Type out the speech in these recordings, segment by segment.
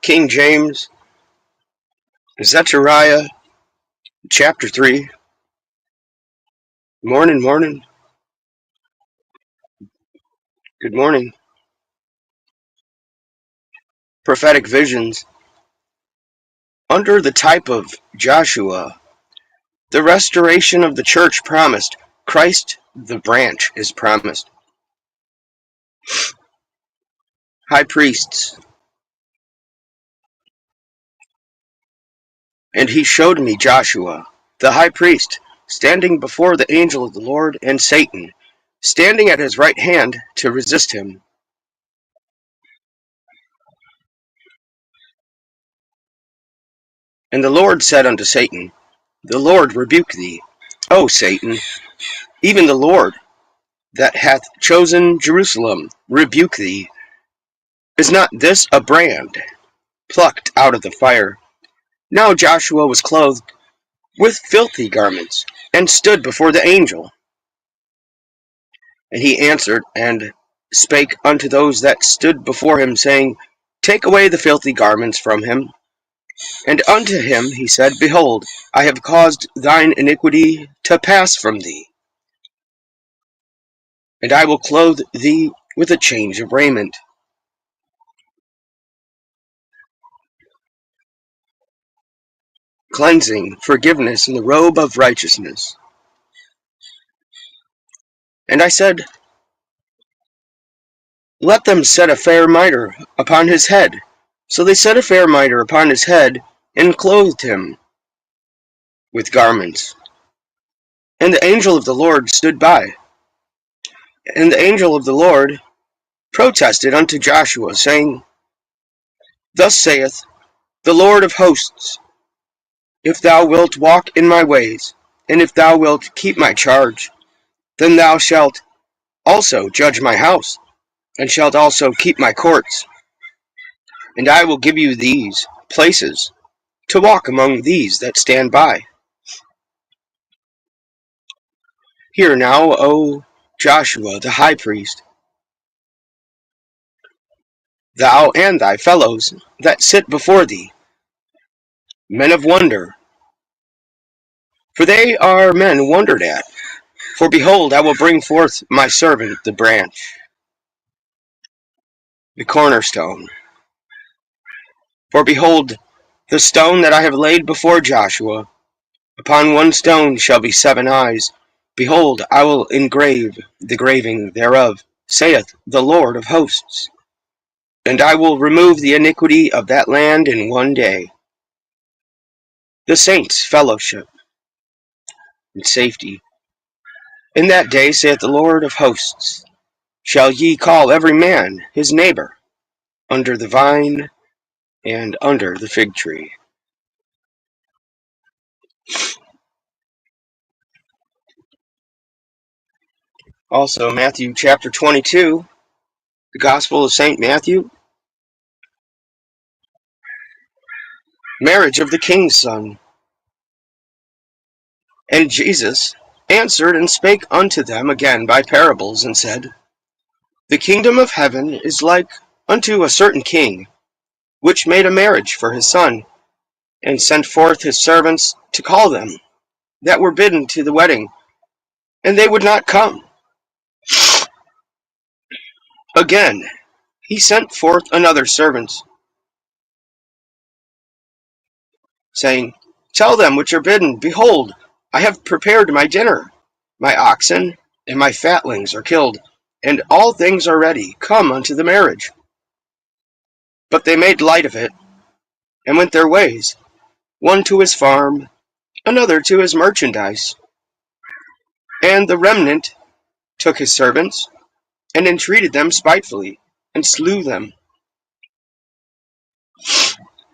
King James, Zechariah, chapter 3. Morning. Good morning. Prophetic visions. Under the type of Joshua, the restoration of the church promised. Christ, the branch, is promised. High priests. And he showed me Joshua, the high priest, standing before the angel of the Lord, and Satan, standing at his right hand to resist him. And the Lord said unto Satan, The Lord rebuke thee, O Satan, even the Lord that hath chosen Jerusalem rebuke thee. Is not this a brand plucked out of the fire? Now Joshua was clothed with filthy garments, and stood before the angel. And he answered and spake unto those that stood before him, saying, Take away the filthy garments from him. And unto him he said, Behold, I have caused thine iniquity to pass from thee, and I will clothe thee with a change of raiment. Cleansing, forgiveness, and the robe of righteousness. And I said, Let them set a fair mitre upon his head. So they set a fair mitre upon his head, and clothed him with garments. And the angel of the Lord stood by. And the angel of the Lord protested unto Joshua, saying, Thus saith the Lord of hosts, If thou wilt walk in my ways, and if thou wilt keep my charge, then thou shalt also judge my house, and shalt also keep my courts. And I will give you these places to walk among these that stand by. Hear now, O Joshua the high priest, thou and thy fellows that sit before thee, men of wonder, for they are men wondered at. For behold, I will bring forth my servant the branch, the cornerstone. For behold, the stone that I have laid before Joshua, upon one stone shall be 7 eyes. Behold, I will engrave the graving thereof, saith the Lord of hosts. And I will remove the iniquity of that land in one day. The saints' fellowship and safety. In that day, saith the Lord of hosts, shall ye call every man his neighbor, under the vine and under the fig tree. Also, Matthew chapter 22, the Gospel of St. Matthew. Marriage of the king's son. And Jesus answered and spake unto them again by parables, and said, The kingdom of heaven is like unto a certain king, which made a marriage for his son, and sent forth his servants to call them that were bidden to the wedding, and they would not come. Again he sent forth another servant, saying, Tell them which are bidden, Behold, I have prepared my dinner. My oxen and my fatlings are killed, and all things are ready. Come unto the marriage. But they made light of it, and went their ways, one to his farm, another to his merchandise. And the remnant took his servants, and entreated them spitefully, and slew them.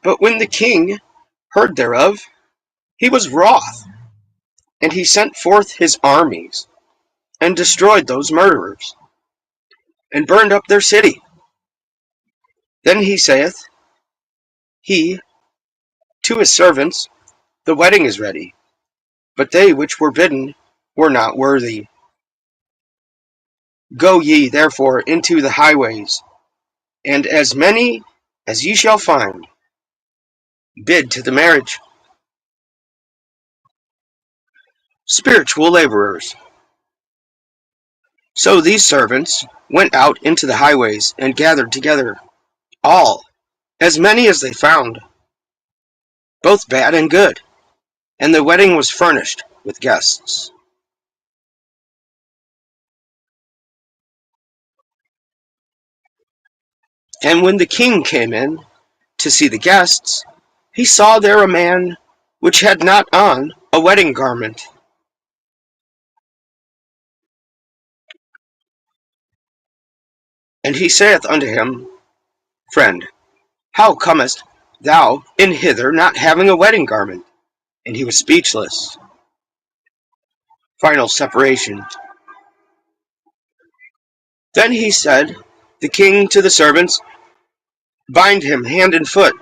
But when the king heard thereof, he was wroth, and he sent forth his armies, and destroyed those murderers, and burned up their city. Then he saith, he to his servants, The wedding is ready, but they which were bidden were not worthy. Go ye therefore into the highways, and as many as ye shall find, bid to the marriage. Spiritual laborers. So these servants went out into the highways and gathered together all, as many as they found, both bad and good, and the wedding was furnished with guests. And when the king came in to see the guests, he saw there a man which had not on a wedding garment. And he saith unto him, Friend, how comest thou in hither not having a wedding garment? And he was speechless. Final separation. Then he said, the king to the servants, Bind him hand and foot,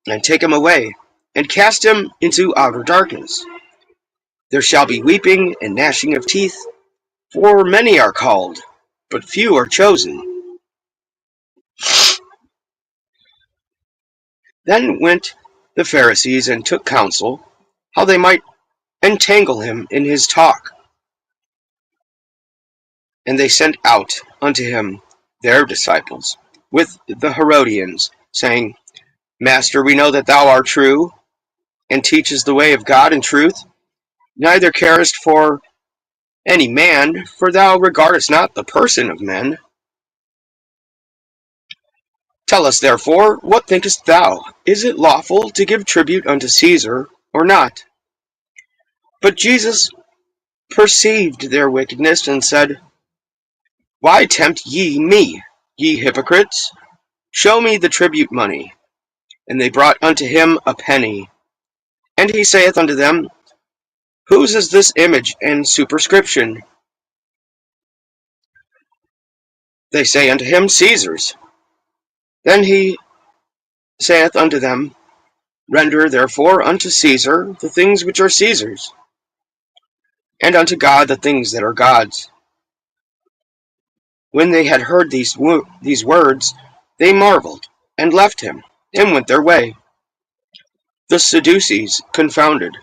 and take him away, and cast him into outer darkness. There shall be weeping and gnashing of teeth, for many are called, but few are chosen. Then went the Pharisees and took counsel, how they might entangle him in his talk. And they sent out unto him their disciples with the Herodians, saying, Master, we know that thou art true, and teachest the way of God in truth, neither carest for any man, for thou regardest not the person of men. Tell us therefore, what thinkest thou? Is it lawful to give tribute unto Caesar, or not? But Jesus perceived their wickedness, and said, Why tempt ye me, ye hypocrites? Show me the tribute money. And they brought unto him a penny. And he saith unto them, Whose is this image and superscription? They say unto him, Caesar's. Then he saith unto them, Render therefore unto Caesar the things which are Caesar's, and unto God the things that are God's. When they had heard these words, they marveled, and left him, and went their way. The Sadducees confounded.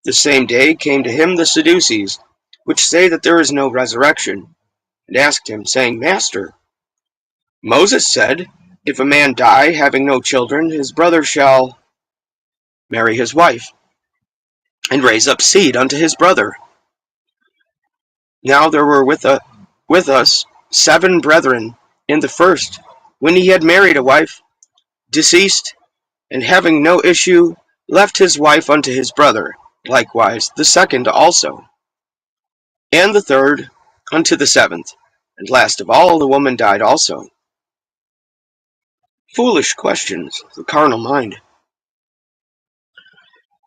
The same day came to him the Sadducees, which say that there is no resurrection, and asked him, saying, Master, Moses said, If a man die having no children, his brother shall marry his wife, and raise up seed unto his brother. Now there were with us 7 brethren, and the first, when he had married a wife, deceased, and having no issue, left his wife unto his brother, likewise the second also, and the third unto the 7th, and last of all the woman died also. Foolish questions, the carnal mind.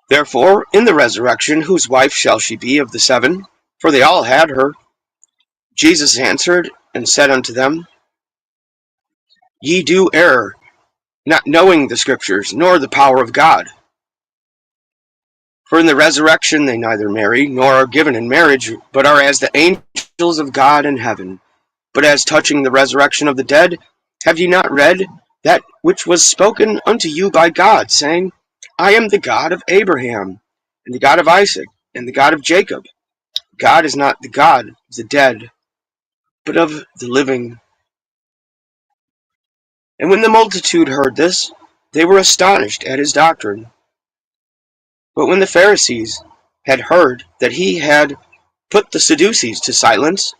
Therefore, in the resurrection, whose wife shall she be of the 7? For they all had her. Jesus answered and said unto them, Ye do err, not knowing the Scriptures, nor the power of God. For in the resurrection they neither marry, nor are given in marriage, but are as the angels of God in heaven. But as touching the resurrection of the dead, have ye not read that which was spoken unto you by God, saying, I am the God of Abraham, and the God of Isaac, and the God of Jacob? God is not the God of the dead, but of the living. And when the multitude heard this, they were astonished at his doctrine. But when the Pharisees had heard that he had put the Sadducees to silence,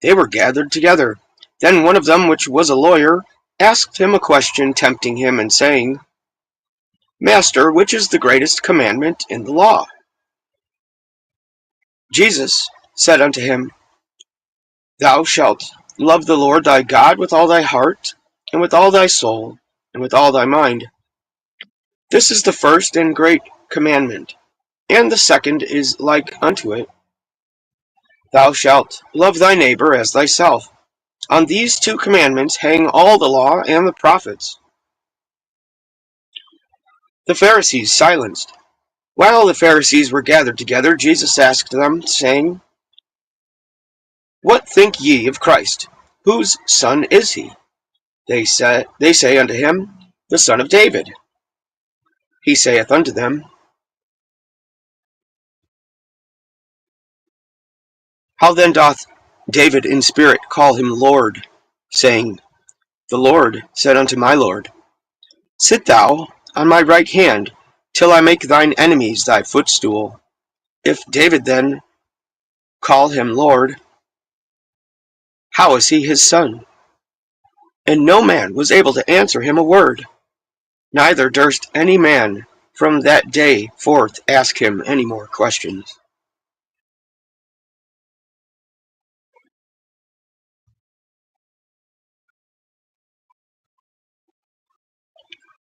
they were gathered together. Then one of them, which was a lawyer, asked him a question, tempting him, and saying, Master, which is the greatest commandment in the law? Jesus said unto him, Thou shalt love the Lord thy God with all thy heart, and with all thy soul, and with all thy mind. This is the first and great commandment, and the second is like unto it. Thou shalt love thy neighbor as thyself. On these 2 commandments hang all the law and the prophets. The Pharisees silenced. While the Pharisees were gathered together, Jesus asked them, saying, What think ye of Christ? Whose son is he? They say unto him, The son of David. He saith unto them, How then doth David in spirit call him Lord, saying, The Lord said unto my Lord, Sit thou on my right hand, till I make thine enemies thy footstool. If David then call him Lord, how is he his son? And no man was able to answer him a word, neither durst any man from that day forth ask him any more questions.